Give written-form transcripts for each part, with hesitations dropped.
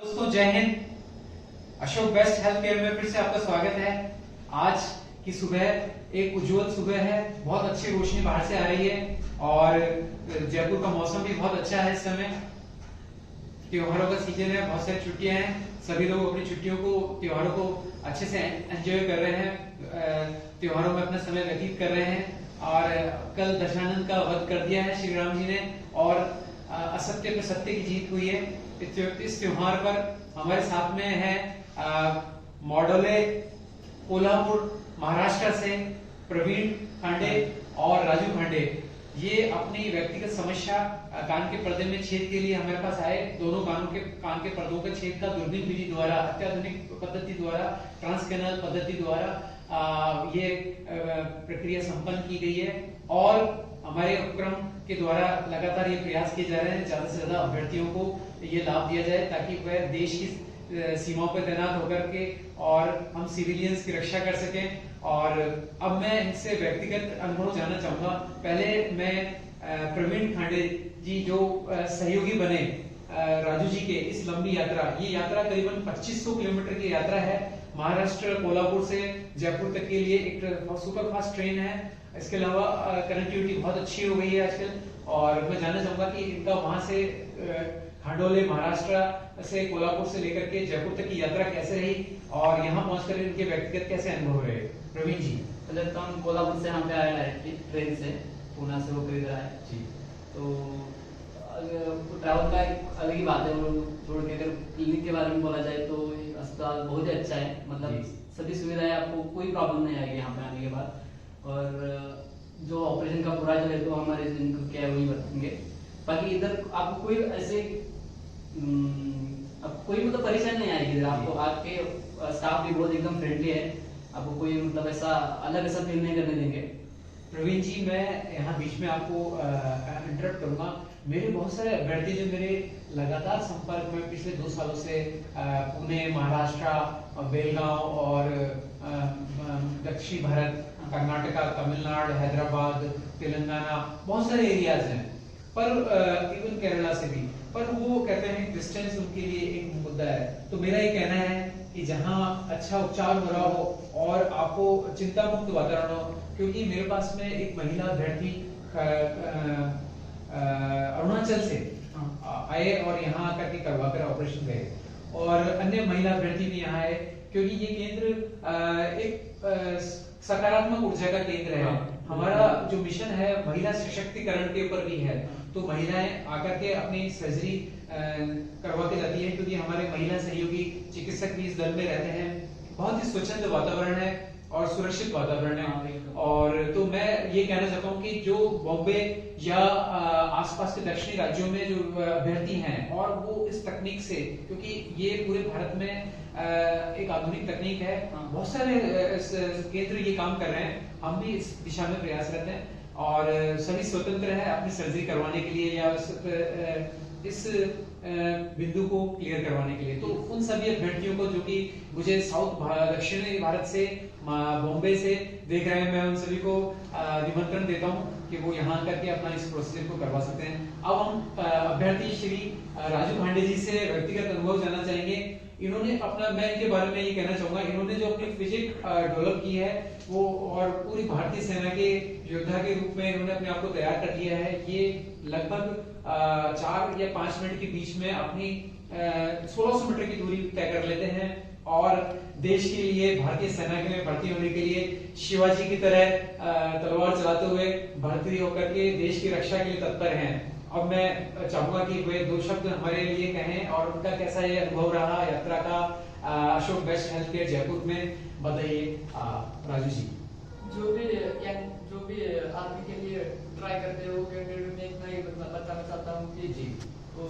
दोस्तों जय Hind. Ashok best health care में फिर से आपका स्वागत है। आज की सुबह एक उज्जवल सुबह है, बहुत अच्छी रोशनी बाहर से आ रही है और जयपुर का मौसम भी बहुत अच्छा है। इस समय त्योहारों का सीजन है, बहुत सारी छुट्टियां हैं, सभी लोग अपनी छुट्टियों को त्योहारों को अच्छे से एंजॉय कर रहे हैं, त्योहारों में अपना समय व्यतीत कर रहे हैं। और कल दशानन का वध कर दिया है श्री राम जी ने और असत्य पे सत्य की जीत हुई है। इस त्योहार पर हमारे साथ में है मॉडले कोल्हापुर महाराष्ट्र से प्रवीण खांडे और राजू खांडे। ये अपनी व्यक्तिगत समस्या कान के पर्दे में छेद के लिए हमारे पास आए। दोनों कान के पर्दों के छेद का दूरबीन विधि द्वारा, अत्याधुनिक पद्धति द्वारा, ट्रांसकैनल पद्धति द्वारा ये प्रक्रिया संपन्न की गई है और हमारे उपक्रम के द्वारा लगातार ये प्रयास किए जा रहे हैं ज्यादा से ज्यादा अभ्यर्थियों को ये लाभ दिया जाए ताकि वह देश की सीमाओं पर तैनात होकर के और हम सिविलियंस की रक्षा कर सकें। और अब मैं इनसे व्यक्तिगत अनुभव जानना चाहूंगा। पहले मैं प्रवीण खांडे जी जो सहयोगी बने राजू जी के इस लंबी यात्रा, ये यात्रा करीबन 2500 किलोमीटर की यात्रा है। महाराष्ट्र कोल्हापुर से जयपुर तक के लिए एक सुपर फास्ट ट्रेन है। इसके अलावा कनेक्टिविटी बहुत अच्छी हो गई है आजकल। और मैं जानना चाहूंगा कि इनका वहां से खांडोले महाराष्ट्र से कोल्हापुर से लेकर के जयपुर तक की यात्रा कैसे रही और यहाँ पहुंचकर इनके व्यक्तिगत कैसे अनुभव रहे। प्रवीण जी। पहले तो हम कोल्हापुर से यहाँ पे आए डायरेक्टली ट्रेन से, पूना से होकर इधर आए जी। तो ट्रैवल का एक अलग ही बात है। और छोड़ के अगर क्लिनिक के बारे में बोला जाए तो अस्पताल बहुत ही अच्छा है, मतलब सभी सुविधाएं, आपको कोई प्रॉब्लम नहीं आएगी यहाँ पे आने के बाद। और जो ऑपरेशन का पूरा चले तो हमारे जिनको क्या है वही बतेंगे। बाकी इधर आपको कोई ऐसे अब कोई मतलब परेशानी नहीं आएगी। इधर आपको आपके स्टाफ भी बहुत एकदम फ्रेंडली है, आपको कोई मतलब ऐसा अलग ऐसा फील नहीं करने देंगे। प्रवीण जी, मैं यहाँ बीच में आपको इंटरप्ट करूंगा। मेरे बहुत सारे अभ्यर्थी जो मेरे लगातार संपर्क में पिछले 2 सालों से पुणे, महाराष्ट्र, बेलगांव और दक्षिण भारत, कर्नाटका, तमिलनाडु, हैदराबाद, तेलंगाना, बहुत सारे एरियाज हैं, पर इवन केरला से भी, पर वो कहते हैं डिस्टेंस उनके लिए एक मुद्दा है। तो मेरा ये कहना है कि जहाँ अच्छा उपचार हो रहा हो और आपको चिंता मुक्त वातावरण हो, क्योंकि मेरे पास में एक महिला अभ्यर्थी अरुणाचल से आए और यहाँ आकर के करवा कर ऑपरेशन गए और अन्य महिला अभ्यर्थी भी यहाँ आए, क्योंकि ये केंद्र एक सकारात्मक ऊर्जा का केंद्र है। हमारा जो मिशन है महिला सशक्तिकरण के ऊपर भी है। तो महिलाएं आकर के अपनी सर्जरी करवा के जाती है, क्योंकि हमारे महिला सहयोगी चिकित्सक भी इस दल में रहते हैं। बहुत ही स्वच्छंद वातावरण है और सुरक्षित वातावरण है। और तो मैं ये कहना चाहता हूँ कि जो बॉम्बे या आसपास के दक्षिणी राज्यों में जो अभ्यर्थी हैं और वो इस तकनीक से, क्योंकि ये पूरे भारत में एक आधुनिक तकनीक है, बहुत सारे केंद्र ये काम कर रहे हैं, हम भी इस दिशा में प्रयासरत हैं और सभी स्वतंत्र है अपनी सर्जरी करवाने के लिए या इस बिंदु को क्लियर करवाने के लिए। तो उन सभी अभ्यर्थियों को जो कि मुझे दक्षिणी भारत से, बॉम्बे से देख रहे हैं, मैं उन सभी को निमंत्रण देता हूं कि वो यहाँ करके अपना इस प्रोसीजर को करवा सकते हैं। अब हम अभ्यर्थी श्री राजू खांडे जी से व्यक्तिगत अनुभव जानना चाहेंगे। इन्होंने अपना, मैं इनके बारे में ये कहना चाहूंगा, इन्होंने जो अपनी फिजिक डेवलप की है वो और पूरी भारतीय सेना के योद्धा के रूप में इन्होंने अपने आप को तैयार कर लिया है। ये लगभग 4 या 5 मिनट के बीच में अपनी 1600 मीटर की दूरी तय कर लेते हैं और देश के लिए, भारतीय सेना के लिए भर्ती होने के लिए शिवाजी की तरह तलवार चलाते हुए भर्ती होकर के देश की रक्षा के लिए तत्पर हैं। अब मैं चाहूंगा कि वे 2 शब्द हमारे लिए कहें और उनका कैसा ये अनुभव रहा यात्रा का Ashok best health care Jaipur में, बताइए राजू जी। जो भी आर्मी के लिए ट्राई करते हैं वो कैंडिडेट में इतना ही बताना चाहता हूँ कि जी वो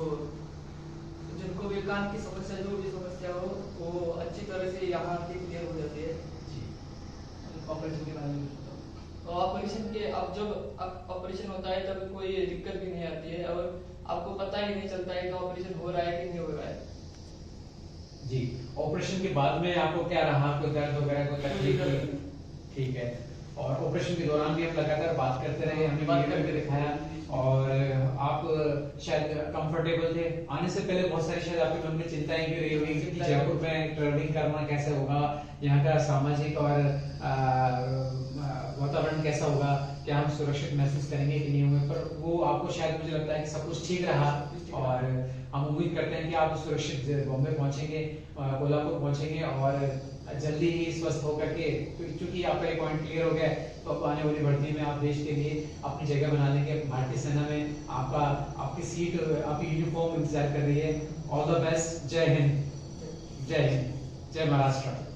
जिनको भी कान की समस्या, जो भी समस्या हो, वो अच्छी तरह से यहाँ के क्लियर हो जाती है। जी ऑपरेशन के बारे में तो ऑपरेशन के, अब जब ऑपरेशन होता है तब कोई दिक्कत भी नहीं आती है और आपको पता ही नहीं चलता है कि ऑपरेशन हो रहा है कि नहीं हो रहा है। जी, ऑपरेशन के बाद में आपको क्या रहा, कोई दर्द वगैरह, कोई तकलीफ? ठीक है। और ऑपरेशन के दौरान भी हम लगातार बात करते रहे, हमने वीडियो करके दिखाया और आप शायद कंफर्टेबल थे आने से पहले। बहुत सारी शायद आपके मन में चिंताएं भी रही होगी कि जयपुर में ट्रेवलिंग करना कैसे होगा, यहाँ का सामाजिक और वातावरण कैसा होगा, क्या हम सुरक्षित महसूस करेंगे कि नहीं होंगे। पर वो आपको शायद, मुझे लगता है कि सब कुछ ठीक रहा और हम उम्मीद करते हैं कि आप सुरक्षित बॉम्बे पहुंचेंगे, कोल्हापुर पहुंचेंगे और जल्दी ही स्वस्थ होकर के, क्योंकि आपका एक पॉइंट क्लियर हो गया है तो अब आने वाली भर्ती में आप देश के लिए अपनी जगह बना लेंगे। भारतीय सेना में आपकी सीट, आपकी यूनिफॉर्म इंतजार कर रही है। All the best. जय हिंद, जय हिंद, जय महाराष्ट्र।